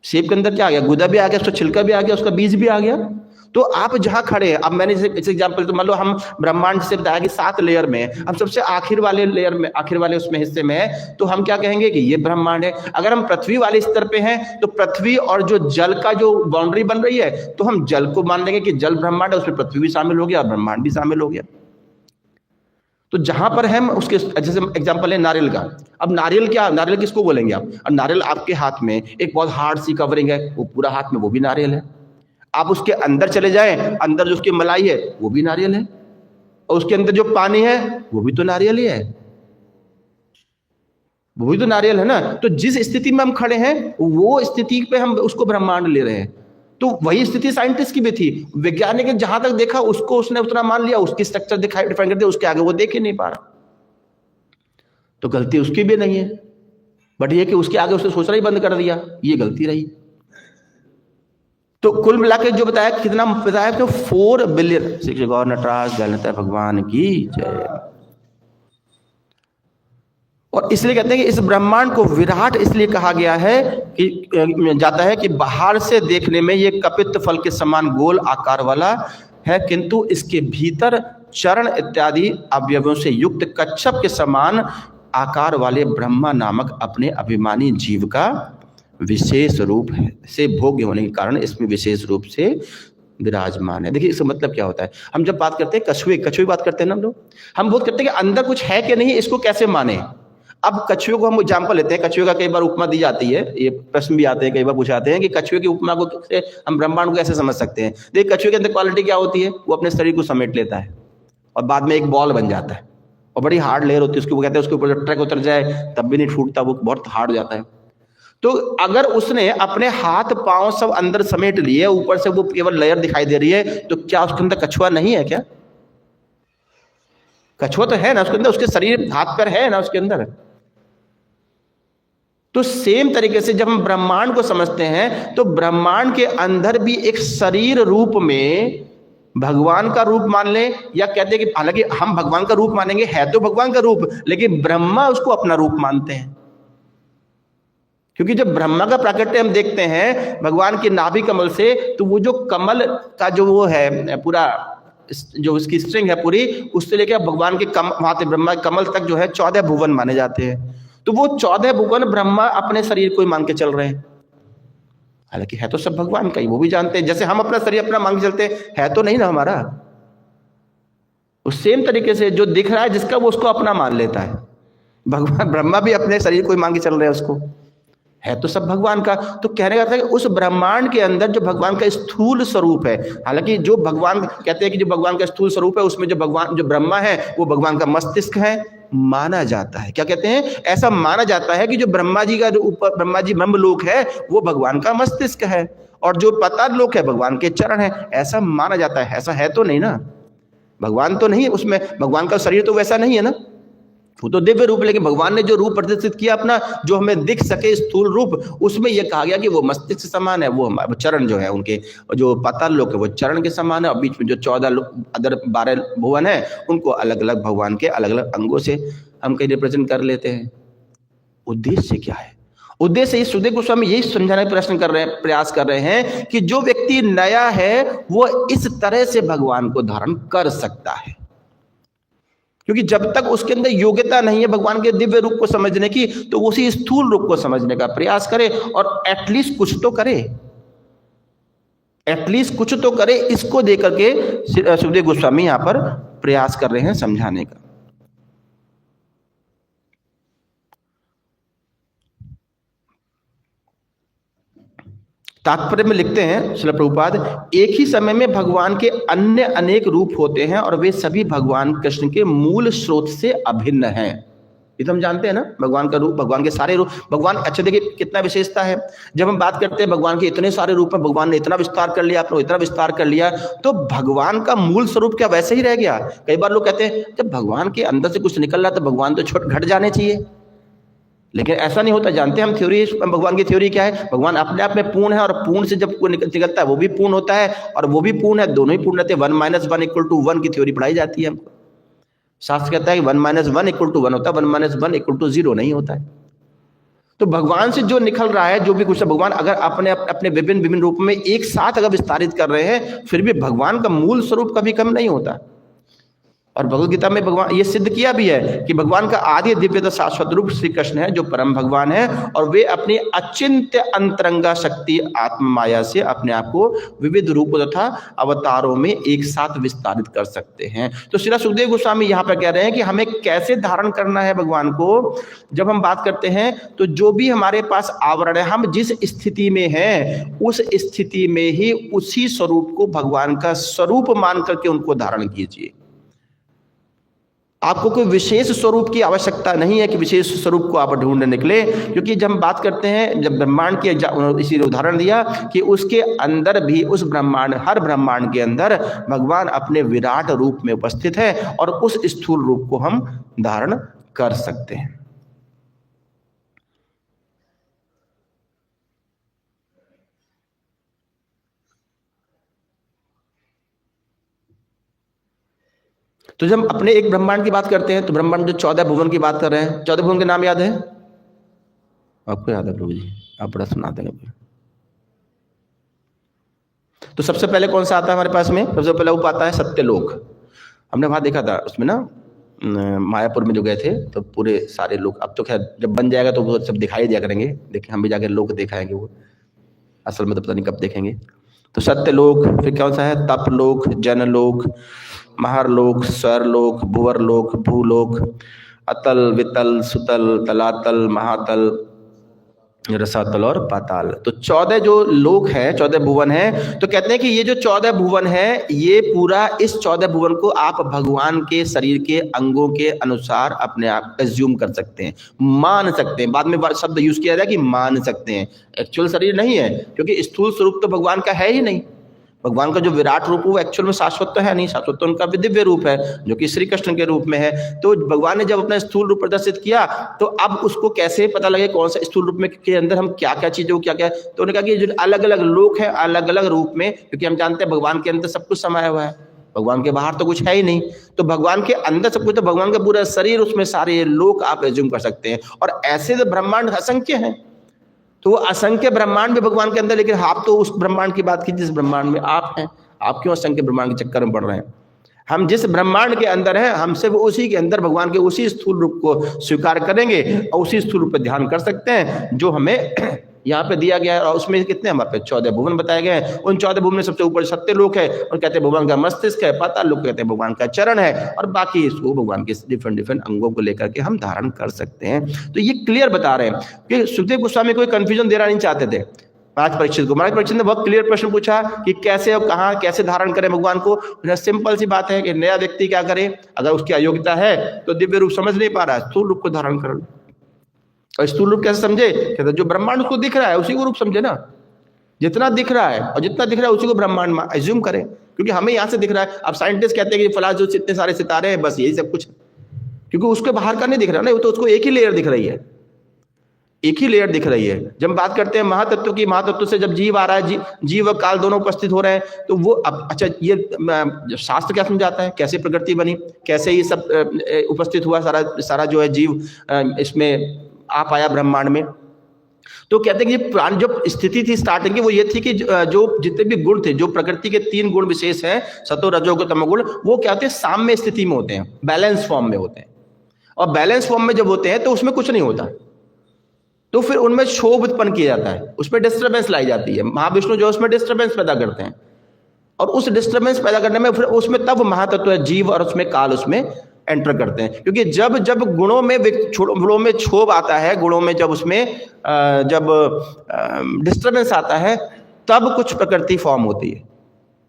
सेब के अंदर क्या आ गया? गुदा भी आ गया, उसका छिलका भी आ गया, उसका बीज भी आ गया। तो आप जहां खड़े हैं, अब मैंने जैसे एग्जांपल, तो मान लो हम ब्रह्मांड से बताया कि 7 लेयर में, हम सबसे आखिर वाले लेयर में, आखिर वाले उसमें हिस्से में है, तो हम क्या कहेंगे कि ये ब्रह्मांड है। अगर हम पृथ्वी वाले स्तर पे हैं, तो पृथ्वी और जो जल का जो बाउंड्री बन रही है, तो हम जल को मान लेंगे कि जल ब्रह्मांड है, उसमें पृथ्वी भी शामिल हो गया, ब्रह्मांड भी शामिल हो गया। तो जहां पर हम उसके, जैसे एग्जांपल है नारियल का। अब नारियल क्या, नारियल किसको बोलेंगे आप? अब नारियल आपके हाथ में एक बहुत हार्ड सी कवरिंग है, वो पूरा हाथ में, वो भी नारियल है। आप उसके अंदर चले जाएं, अंदर जो उसकी मलाई है वो भी नारियल है, और उसके अंदर जो पानी है वो भी तो नारियल ही है, वो भी तो नारियल है ना। तो जिस स्थिति में हम खड़े हैं, वो स्थिति पे हम उसको ब्रह्मांड ले रहे हैं। तो वही स्थिति साइंटिस्ट की भी थी। वैज्ञानिक ने जहां तक देखा, उसको उसने उतना मान लिया, उसकी स्ट्रक्चर दिखाई डिफाइन कर दिया, उसके आगे वो देख ही नहीं पा रहा। तो गलती उसकी भी नहीं है, बट ये कि उसके आगे उसने सोचना ही बंद कर दिया, ये गलती रही। तो कुल मिलाकर जो बताया, कितना बताया कि 4 बिलियन। श्री गौर नटराज जयललिता भगवान की जय। और इसलिए कहते हैं कि इस ब्रह्मांड को विराट इसलिए कहा गया है कि जाता है कि बाहर से देखने में ये कपित्त फल के समान गोल आकार वाला है, किंतु इसके भीतर चरण इत्यादि अवयवों से युक्त कच्छप के समान आकार वाले ब्रह्मा नामक अपने अभिमानी जीव का विशेष रूप है से भोग्य होने के कारण इसमें विशेष रूप से विराजमान है। देखिए इसका मतलब क्या होता है? हम जब बात करते हैं कछुए बात करते हैं ना, हम बोध करते हैं कि अंदर कुछ है कि नहीं, इसको कैसे माने। अब कछुए को हम एग्जाम्पल लेते हैं, कछुए का कई बार उपमा दी जाती है, ये प्रश्न भी आते हैं, कई बार पूछाते हैं कि कछुए की उपमा को हम ब्रह्मांड को कैसे समझ सकते हैं। देखिए कछुए के अंदर क्वालिटी क्या होती है? वो अपने शरीर को समेट लेता है और बाद में एक बॉल बन जाता है, और बड़ी हार्ड लेयर होती है उसकी, वो कहते हैं उसके ऊपर जब ट्रक उतर जाए तब भी नहीं टूटता, वो बहुत हार्ड हो जाता है। तो अगर उसने अपने हाथ पांव सब अंदर समेट लिए, ऊपर से वो केवल लेयर दिखाई दे रही है, तो क्या उसके अंदर कछुआ नहीं है क्या? कछुआ तो है ना उसके अंदर, उसके शरीर हाथ पैर है ना उसके अंदर। तो सेम तरीके से जब हम ब्रह्मांड को समझते हैं, तो ब्रह्मांड के अंदर भी एक शरीर रूप में भगवान का रूप मान ले, या कहते हैं कि हालांकि हम भगवान का रूप मानेंगे, है तो भगवान का रूप, लेकिन ब्रह्मा उसको अपना रूप मानते हैं। क्योंकि जब ब्रह्मा का प्राकट्य हम देखते हैं भगवान के नाभि कमल से, तो वो जो कमल का जो वो है पूरा, जो उसकी स्ट्रिंग है पूरी, उससे लेकर भगवान के वहां से ब्रह्मा कमल तक जो है 14 भुवन माने जाते हैं। तो वो 14 भुवन ब्रह्मा अपने शरीर को ही मान के चल रहे हैं, हालांकि है तो सब भगवान का ही, वो भी जानते हैं। जैसे हम अपना शरीर अपना मान के चलते है तो नहीं ना हमारा, उस सेम तरीके से जो दिख रहा है जिसका, वो उसको अपना मान लेता है। भगवान ब्रह्मा भी अपने शरीर को ही मान के चल रहे हैं, उसको है तो सब भगवान का। तो कहने का था कि उस ब्रह्मांड के अंदर जो भगवान का स्थूल स्वरूप है, हालांकि जो भगवान कहते हैं कि जो भगवान का स्थूल स्वरूप है, उसमें जो भगवान जो ब्रह्मा है वो भगवान का मस्तिष्क है, माना जाता है। क्या कहते हैं? ऐसा माना जाता है कि जो ब्रह्मा जी का जो ऊपर ब्रह्मा जी ब्रह्मलोक है वो भगवान का मस्तिष्क है और जो पाताल लोक है भगवान के चरण है, ऐसा माना जाता है। ऐसा है तो नहीं ना, भगवान तो नहीं है उसमें, भगवान का शरीर तो वैसा नहीं है ना, वो तो दिव्य रूप। लेकिन भगवान ने जो रूप प्रदर्शित किया अपना, जो हमें दिख सके स्थूल रूप, उसमें यह कहा गया कि वो मस्तिष्क समान है, वो चरण जो है उनके, जो पाताल लोक है वो चरण के समान है, और बीच में जो 14 अदर 12 भुवन है उनको अलग अलग भगवान के अलग अलग अंगों से हम कहीं रिप्रेजेंट कर लेते हैं। उद्देश्य क्या है? उद्देश्य इस सुखदेव गोस्वामी यही समझाने का प्रयास कर रहे हैं कि जो व्यक्ति नया है वो इस तरह से भगवान को धारण कर सकता है, क्योंकि जब तक उसके अंदर योग्यता नहीं है भगवान के दिव्य रूप को समझने की, तो उसी स्थूल रूप को समझने का प्रयास करे और एटलीस्ट कुछ तो करे, एटलीस्ट कुछ तो करे। इसको देकर के सुखदेव गोस्वामी यहां पर प्रयास कर रहे हैं समझाने का। तात्पर्य में लिखते हैं श्रील प्रभुपाद, एक ही समय में भगवान के अन्य अनेक रूप होते हैं और वे सभी भगवान कृष्ण के मूल स्रोत से अभिन्न हैं। ये तो हम जानते हैं ना, भगवान का रूप, भगवान के सारे रूप, भगवान, अच्छा देखिए कितना विशेषता है। जब हम बात करते हैं भगवान के इतने सारे रूप में, भगवान ने इतना विस्तार कर लिया, आपने इतना विस्तार कर लिया, तो भगवान का मूल स्वरूप क्या वैसे ही रह गया? कई बार लोग कहते हैं जब भगवान के अंदर से कुछ निकल रहा तो भगवान तो छोट घट जाने चाहिए, लेकिन ऐसा नहीं होता। जानते हैं हम थ्योरी, भगवान की थ्योरी क्या है? भगवान अपने आप में पूर्ण है और पूर्ण से जब कोई निकलता है वो भी पूर्ण होता है और वो भी पूर्ण है, दोनों ही पूर्ण रहते हैं। 1 - 1 = 1 की थ्योरी पढ़ाई जाती है हमको। शास्त्र कहता है कि 1 - 1 = 1 होता है, 1 - 1 = 0 नहीं होता है। तो भगवान से जो निकल रहा है, जो भी कुछ है, भगवान अगर अपने अपने विभिन्न विभिन्न रूप में एक साथ अगर विस्तारित कर रहे हैं, फिर भी भगवान का मूल स्वरूप कभी कम नहीं होता। और भगवद गीता में भगवान ये सिद्ध किया भी है कि भगवान का आदि दिव्य शाश्वत रूप श्री कृष्ण है, जो परम भगवान है, और वे अपनी अचिंत्य अंतरंगा शक्ति आत्म माया से अपने आप को विविध रूपों तथा अवतारों में एक साथ विस्तारित कर सकते हैं। तो श्री सुखदेव गोस्वामी यहाँ पर कह रहे हैं कि हमें कैसे धारण करना है भगवान को। जब हम बात करते हैं तो जो भी हमारे पास आवरण है, हम जिस स्थिति में हैं उस स्थिति में ही उसी स्वरूप को भगवान का स्वरूप मान करके उनको धारण कीजिए। आपको कोई विशेष स्वरूप की आवश्यकता नहीं है कि विशेष स्वरूप को आप ढूंढने निकले, क्योंकि जब हम बात करते हैं, जब ब्रह्मांड की इसी उदाहरण दिया कि उसके अंदर भी उस ब्रह्मांड, हर ब्रह्मांड के अंदर भगवान अपने विराट रूप में उपस्थित है और उस स्थूल रूप को हम धारण कर सकते हैं। तो जब हम अपने एक ब्रह्मांड की बात करते हैं तो ब्रह्मांड जो 14 भुवन की बात कर रहे हैं, 14 भुवन के नाम याद है आपको? याद है प्रभु जी? आप बड़ा सुना देंगे। तो सबसे पहले कौन सा आता है हमारे पास में? सबसे पहले वो आता है सत्यलोक। हमने वहां देखा था उसमें ना, मायापुर में जो गए थे तो पूरे सारे लोग, अब तो खैर जब बन जाएगा तो वो सब दिखाई दिया करेंगे, देखिए हम भी जाकर लोक दिखाएंगे, वो असल में तो पता नहीं कब देखेंगे। तो सत्यलोक, फिर कौन सा है? तपलोक, जनलोक, महरलोक, स्वरलोक, भुवरलोक, भूलोक, अतल, वितल, सुतल, तलातल, महातल, रसातल और पाताल। तो 14 जो लोक है, 14 भुवन है। तो कहते हैं कि ये जो 14 भुवन है, ये पूरा इस 14 भुवन को आप भगवान के शरीर के अंगों के अनुसार अपने आप एज्यूम कर सकते हैं, मान सकते हैं। बाद में शब्द यूज किया जाए कि मान सकते हैं, एक्चुअल शरीर नहीं है, क्योंकि स्थूल स्वरूप तो भगवान का है ही नहीं। भगवान का जो विराट रूप है वो एक्चुअल में शाश्वत तो है नहीं, शाश्वत तो उनका दिव्य रूप है जो कि श्री कृष्ण के रूप में है। तो भगवान ने जब अपना स्थूल रूप प्रदर्शित किया, तो अब उसको कैसे पता लगे कौन सा स्थूल रूप में के अंदर हम क्या क्या चीजें, क्या क्या, तो उन्होंने कहा कि जो अलग अलग लोक है, अलग अलग रूप में, क्योंकि हम जानते हैं भगवान के अंदर सब कुछ समाया हुआ है, भगवान के बाहर तो कुछ है ही नहीं। तो भगवान के अंदर सब कुछ, तो भगवान का पूरा शरीर, उसमें सारे लोक आप एज्यूम कर सकते हैं। और ऐसे तो ब्रह्मांड असंख्य हैं, तो वो असंख्य ब्रह्मांड भी भगवान के अंदर, लेकिन आप तो उस ब्रह्मांड की बात की जिस ब्रह्मांड में आप हैं। आप क्यों असंख्य ब्रह्मांड के चक्कर में पड़ रहे हैं? हम जिस ब्रह्मांड के अंदर हैं, हम सिर्फ उसी के अंदर भगवान के उसी स्थूल रूप को स्वीकार करेंगे और उसी स्थूल रूप पर ध्यान कर सकते हैं जो हमें यहाँ पे दिया गया है। और उसमें कितने हमारे पे 14 भुवन बताए गए हैं। उन 14 भुवन में सबसे ऊपर सत्यलोक है, और कहते हैं भगवान का मस्तिष्क है, पाताल लोक कहते हैं भगवान का चरण है, और बाकी इसको भगवान के डिफरेंट अंगों को लेकर के हम धारण कर सकते हैं। तो ये क्लियर बता रहे हैं कि सुखदेव गोस्वामी कोई कंफ्यूजन देना नहीं चाहते थे। महाराज परीक्षित को। महाराज परीक्षित ने बहुत क्लियर प्रश्न पूछा कि कैसे और कहाँ कैसे धारण करें भगवान को। सिंपल सी बात है कि नया व्यक्ति क्या करे, अगर उसकी अयोग्यता है तो दिव्य रूप समझ नहीं पा रहा है, स्थूल रूप को धारण कर लो। और स्थूल रूप कैसे समझे? कहते जो ब्रह्मांड उसको दिख रहा है उसी को रूप समझे ना। जितना दिख रहा है और जितना दिख रहा है उसी को ब्रह्मांड एज्यूम करें, क्योंकि हमें यहाँ से दिख रहा है। अब साइंटिस्ट कहते हैं कि फला जो इतने सारे सितारे हैं, बस यही सब कुछ, क्योंकि उसके बाहर का नहीं दिख रहा ना, वो तो उसको एक ही लेयर दिख रही है, एक ही लेयर दिख रही है। जब बात करते हैं महातत्व की, महातत्व से जब जीव आ रहा है, जीव और काल दोनों उपस्थित हो रहे हैं, तो वो अब अच्छा ये शास्त्र क्या समझाता है, कैसे प्रकृति बनी, कैसे ये सब उपस्थित हुआ, सारा जो है जीव इसमें आ पाया ब्रह्मांड में। तो कहते हैं कि ये प्राण जो स्थिति थी स्टार्टिंग की, वो ये थी कि जो जितने भी गुण थे, जो प्रकृति के 3 गुण विशेष हैं, सतो रजोगुण तमोगुण, वो क्या होते हैं, साम्य स्थिति में होते हैं, बैलेंस फॉर्म में होते हैं। और बैलेंस फॉर्म में जब होते हैं तो उसमें कुछ नहीं होता, तो फिर उनमें क्षोभ उत्पन्न किया जाता है, उसमें डिस्टर्बेंस लाई जाती है। महाविष्णु जो उसमें डिस्टर्बेंस पैदा करते हैं, और उस डिस्टर्बेंस पैदा करने में फिर उसमें तब महातत्व है जीव और उसमें काल उसमें एंटर करते हैं। क्योंकि जब जब गुणों में क्षोभ आता है, गुणों में जब उसमें जब डिस्टर्बेंस आता है, तब कुछ प्रकृति फॉर्म होती है।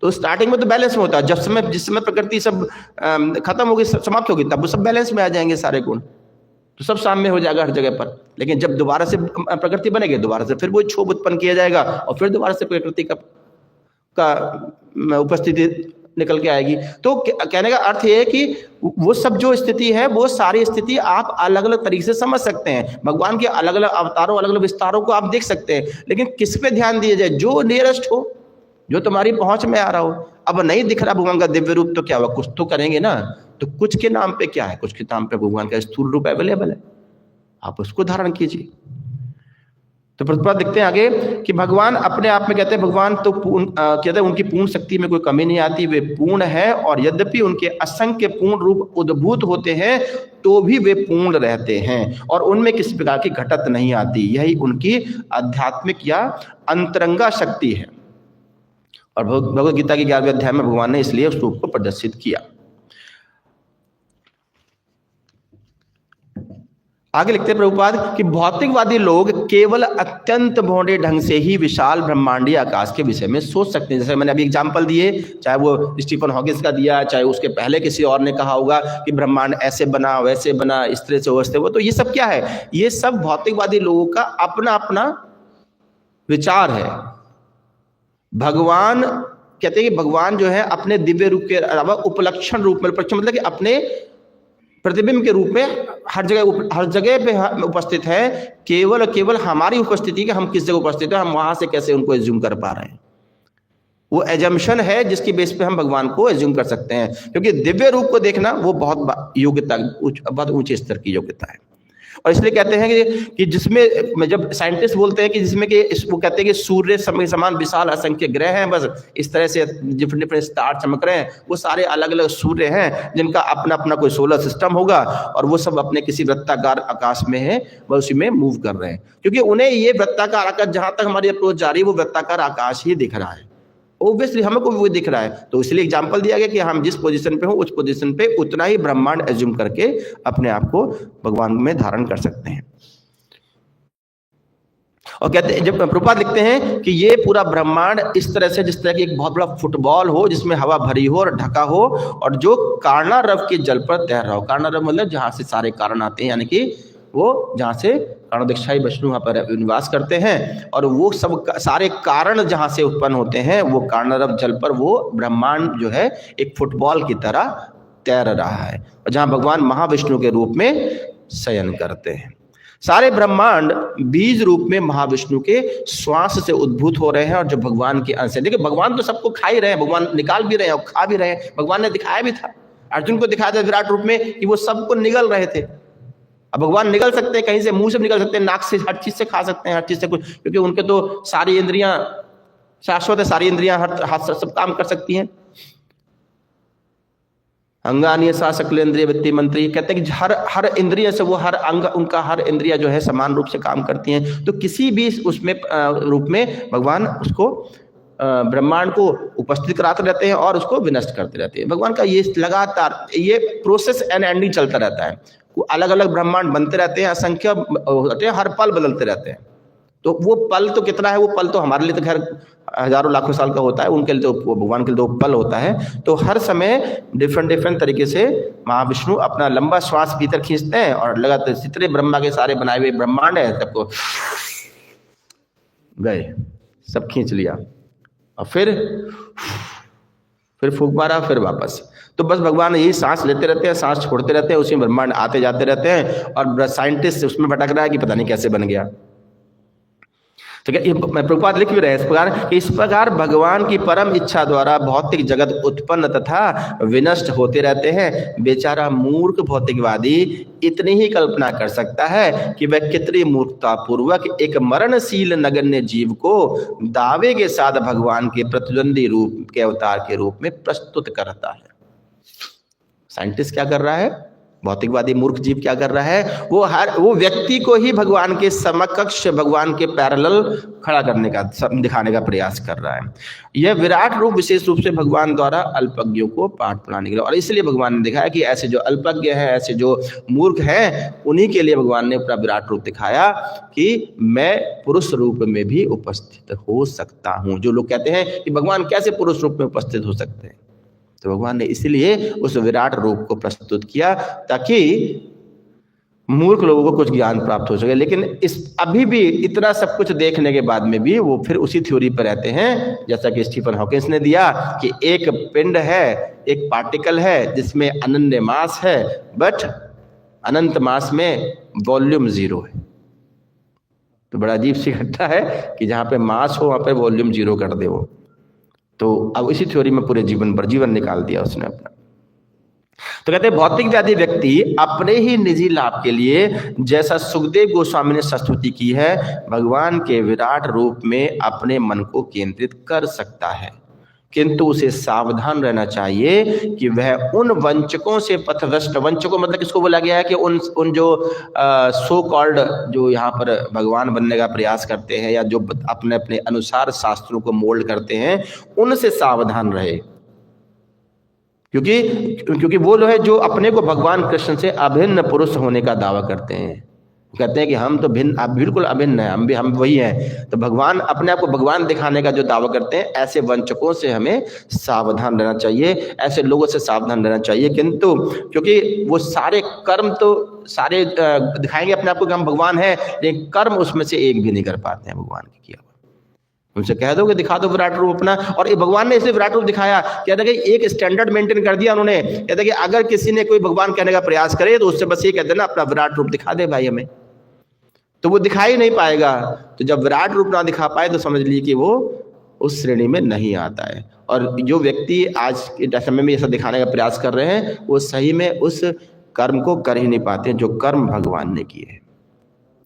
तो स्टार्टिंग में तो बैलेंस में होता है, जिस समय प्रकृति सब खत्म होगी, समाप्त होगी, तब वो सब बैलेंस में आ जाएंगे सारे गुण, तो सब साम्य हो जाएगा हर जगह पर। लेकिन जब दोबारा से प्रकृति बनेगी, दोबारा से फिर वो क्षोभ उत्पन्न किया जाएगा, और फिर दोबारा से प्रकृति का उपस्थिति निकल के आएगी। तो कहने का अर्थ ये है कि वो सब जो स्थिति है, वो सारी स्थिति आप अलग अलग तरीके से समझ सकते हैं। भगवान के अलग अलग अवतारों, अलग अलग विस्तारों को आप देख सकते हैं, लेकिन किस पे ध्यान दिया जाए? जो नियरेस्ट हो, जो तुम्हारी पहुंच में आ रहा हो। अब नहीं दिख रहा भगवान का दिव्य रूप, तो क्या हुआ, कुछ तो करेंगे ना। तो कुछ के नाम पे क्या है, कुछ के नाम पे भगवान का स्थूल रूप अवेलेबल है, आप उसको धारण कीजिए। तो प्रतिपद दिखते हैं आगे कि भगवान अपने आप में कहते हैं, भगवान तो कहते हैं उनकी पूर्ण शक्ति में कोई कमी नहीं आती, वे पूर्ण है, और यद्यपि उनके असंख्य पूर्ण रूप उद्भूत होते हैं तो भी वे पूर्ण रहते हैं, और उनमें किसी प्रकार की घटत नहीं आती। यही उनकी आध्यात्मिक या अंतरंगा शक्ति है। और भगवद गीता के 11वें अध्याय में भगवान ने इसलिए उस रूप को प्रदर्शित किया। आगे लिखते हैं प्रभुपाद कि भौतिकवादी लोग केवल अत्यंत भोंडे ढंग से ही विशाल ब्रह्मांडीय आकाश के विषय में सोच सकते हैं। जैसे मैंने अभी एग्जांपल दिए, चाहे वो स्टीफन हॉकिंस का दिया, चाहे उसके पहले किसी और ने कहा होगा कि ब्रह्मांड ऐसे बना, वैसे बना, इस तरह से वैसे वो। तो ये सब क्या है? ये सब भौतिकवादी लोगों का अपना अपना विचार है। भगवान कहते हैं कि भगवान जो है अपने दिव्य रूप के अलावा उपलक्षण रूप में, उपलक्षण मतलब कि अपने प्रतिबिंब के रूप में हर जगह पे उपस्थित है। केवल हमारी उपस्थिति कि हम किस जगह उपस्थित है, हम वहां से कैसे उनको एज्यूम कर पा रहे हैं, वो एजम्पशन है जिसकी बेस पे हम भगवान को एज्यूम कर सकते हैं। क्योंकि दिव्य रूप को देखना वो बहुत योग्यता, बहुत ऊंचे स्तर की योग्यता है। और इसलिए कहते हैं कि जिसमें जब साइंटिस्ट बोलते हैं कि जिसमें कि वो कहते हैं कि सूर्य समान विशाल असंख्य ग्रह हैं, बस इस तरह से डिफरेंट डिफरेंट स्टार चमक रहे हैं, वो सारे अलग अलग सूर्य हैं जिनका अपना अपना कोई सोलर सिस्टम होगा, और वो सब अपने किसी वृत्ताकार आकाश में है, वह उसी में मूव कर रहे हैं। क्योंकि उन्हें ये वृत्ताकार आकाश, जहां तक हमारी अप्रोच जा रही है, वो वृत्ताकार आकाश ही दिख रहा है। ऑब्वियसली हमें को भी वो दिख रहा है, तो इसलिए एग्जांपल दिया गया कि हम जिस पोजीशन पे हो उस पोजीशन पे उतना ही ब्रह्मांड एज्यूम करके अपने आप को भगवान में धारण कर सकते हैं। और कहते हैं, जब प्रभुपाद लिखते हैं कि ये पूरा ब्रह्मांड इस तरह से, जिस तरह की एक बहुत बड़ा फुटबॉल हो जिसमें हवा भरी हो और ढका हो, और जो कारणारव के जल पर तैर रहा हो। कारणारव मतलब जहां से सारे कारण आते हैं, यानी कि वो जहाँ से कारणोदक्षाई विष्णु वहाँ पर निवास करते हैं, और वो सब सारे कारण जहाँ से उत्पन्न होते हैं, वो कारणरव जल पर वो ब्रह्मांड जो है एक फुटबॉल की तरह तैर रहा है, और जहाँ भगवान महाविष्णु के रूप में शयन करते हैं। सारे ब्रह्मांड बीज रूप में महाविष्णु के श्वास से उद्भूत हो रहे हैं, और जो भगवान के अंश है। देखिए, भगवान तो सबको खा ही रहे हैं, भगवान निकाल भी रहे हैं और खा भी रहे हैं। भगवान ने दिखाया भी था, अर्जुन को दिखाया था विराट रूप में कि वो सबको निगल रहे थे। अब भगवान निकल सकते हैं, कहीं से मुंह से निकल सकते हैं, नाक से, हर चीज से खा सकते हैं, हर चीज से कुछ, क्योंकि उनके तो सारी इंद्रियां शाश्वत है, सारी इंद्रियां हर हाथ सब काम कर सकती हैं। अंगानी सा सकल इंद्रिय वित्तीय मंत्री, कहते हैं कि हर इंद्रिय से वो हर अंग, उनका हर इंद्रिया जो है समान रूप से काम करती हैं। तो किसी भी उसमें रूप में भगवान उसको ब्रह्मांड को उपस्थित कराते रहते हैं और उसको विनष्ट करते रहते हैं। भगवान का ये लगातार ये प्रोसेस एंड एंडिंग चलता रहता है। अलग अलग ब्रह्मांड बनते रहते हैं, असंख्य होते हैं, हर पल बदलते रहते हैं। तो वो पल तो कितना है, वो पल तो हमारे लिए तो खैर हजारों लाखों साल का होता है, उनके लिए तो वो भगवान के लिए तो पल होता है। तो हर समय डिफरेंट तरीके से महाविष्णु अपना लंबा श्वास भीतर खींचते हैं और लगातार जितने ब्रह्मा के सारे बनाए हुए ब्रह्मांड है सबको गए, सब खींच लिया और फिर फूंक मारा, फिर वापस। तो बस भगवान यही सांस लेते रहते हैं, सांस छोड़ते रहते हैं, उसी में ब्रह्मांड आते जाते रहते हैं और साइंटिस्ट उसमें भटक रहा है कि पता नहीं कैसे बन गया। तो क्या प्रभुपाद लिख भी रहे हैं इस प्रकार कि इस प्रकार भगवान की परम इच्छा द्वारा भौतिक जगत उत्पन्न तथा विनष्ट होते रहते हैं। बेचारा मूर्ख भौतिकवादी इतनी ही कल्पना कर सकता है कि वह कितनी मूर्खता पूर्वक एक मरणशील नगण्य जीव को दावे के साथ भगवान के प्रतिद्वंदी रूप के अवतार के रूप में प्रस्तुत करता है। साइंटिस्ट क्या कर रहा है, भौतिकवादी मूर्ख जीव क्या कर रहा है, वो व्यक्ति को ही भगवान के समकक्ष, भगवान के पैरेलल खड़ा करने का, दिखाने का प्रयास कर रहा है। यह विराट रूप विशेष रूप से भगवान द्वारा अल्पज्ञों को पाठ पढ़ाने के लिए, और इसलिए भगवान ने दिखाया कि ऐसे जो अल्पज्ञ हैं, ऐसे जो मूर्ख हैं, उन्हीं के लिए भगवान ने अपना विराट रूप दिखाया कि मैं पुरुष रूप में भी उपस्थित हो सकता हूँ। जो लोग कहते हैं कि भगवान कैसे पुरुष रूप में उपस्थित हो सकते हैं, तो भगवान ने इसलिए उस विराट रूप को प्रस्तुत किया ताकि मूर्ख लोगों को कुछ ज्ञान प्राप्त हो सके। लेकिन इस अभी भी इतना सब कुछ देखने के बाद में भी वो फिर उसी थ्योरी पर रहते हैं जैसा कि स्टीफन हॉकिंस ने दिया कि एक पिंड है, एक पार्टिकल है जिसमें अनन्य मास है, बट अनंत मास में वॉल्यूम 0 है। तो बड़ा अजीब सी घटना है कि जहाँ पे मास हो वहाँ पे वॉल्यूम 0 कर दे वो। तो अब इसी थ्योरी में पूरे जीवन पर जीवन निकाल दिया उसने अपना। तो कहते हैं भौतिकवादी व्यक्ति अपने ही निजी लाभ के लिए, जैसा सुखदेव गोस्वामी ने स्तुति की है, भगवान के विराट रूप में अपने मन को केंद्रित कर सकता है, किंतु उसे सावधान रहना चाहिए कि वह उन वंचकों से पथभ्रष्ट, वंचकों मतलब किसको बोला गया है कि उन जो सो कॉल्ड जो यहाँ पर भगवान बनने का प्रयास करते हैं या जो अपने अपने अनुसार शास्त्रों को मोल्ड करते हैं, उनसे सावधान रहे। क्योंकि वो लोग हैं जो अपने को भगवान कृष्ण से अभिन्न पुरुष होने का दावा करते हैं, कहते हैं कि हम तो भिन्न, आप बिल्कुल अभिन्न है, हम वही हैं। तो भगवान अपने आप को भगवान दिखाने का जो दावा करते हैं, ऐसे वंचकों से हमें सावधान रहना चाहिए, ऐसे लोगों से सावधान रहना चाहिए। किंतु क्योंकि वो सारे कर्म तो सारे दिखाएंगे अपने आप को कि हम भगवान हैं, लेकिन कर्म उसमें से एक भी नहीं कर पाते हैं भगवान के किया। उनसे कह दो कि दिखा दो विराट रूप अपना, और ये भगवान ने इसे विराट रूप दिखाया। कहते हैं कि एक स्टैंडर्ड मेंटेन कर दिया उन्होंने। कहते हैं कि अगर किसी ने कोई भगवान कहने का प्रयास करे तो उससे बस ये कहते ना अपना विराट रूप दिखा दे भाई हमें, तो वो दिखा ही नहीं पाएगा। तो जब विराट रूप ना दिखा पाए तो समझ लीजिए कि वो उस श्रेणी में नहीं आता है। और जो व्यक्ति आज के समय में ऐसा दिखाने का प्रयास कर रहे हैं, वो सही में उस कर्म को कर ही नहीं पाते जो कर्म भगवान ने किए हैं।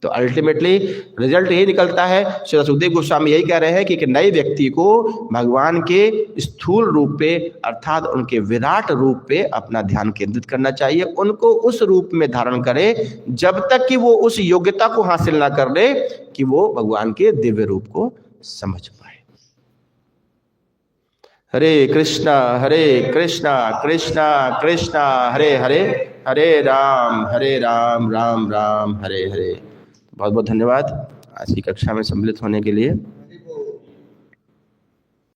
तो अल्टीमेटली रिजल्ट यही निकलता है, श्री सुखदेव गोस्वामी यही कह रहे हैं कि नए व्यक्ति को भगवान के स्थूल रूप पे अर्थात उनके विराट रूप पे अपना ध्यान केंद्रित करना चाहिए। उनको उस रूप में धारण करे जब तक कि वो उस योग्यता को हासिल ना कर ले कि वो भगवान के दिव्य रूप को समझ पाए। हरे कृष्णा कृष्णा कृष्णा हरे हरे, हरे राम राम राम हरे हरे। बहुत बहुत धन्यवाद आज की कक्षा में सम्मिलित होने के लिए।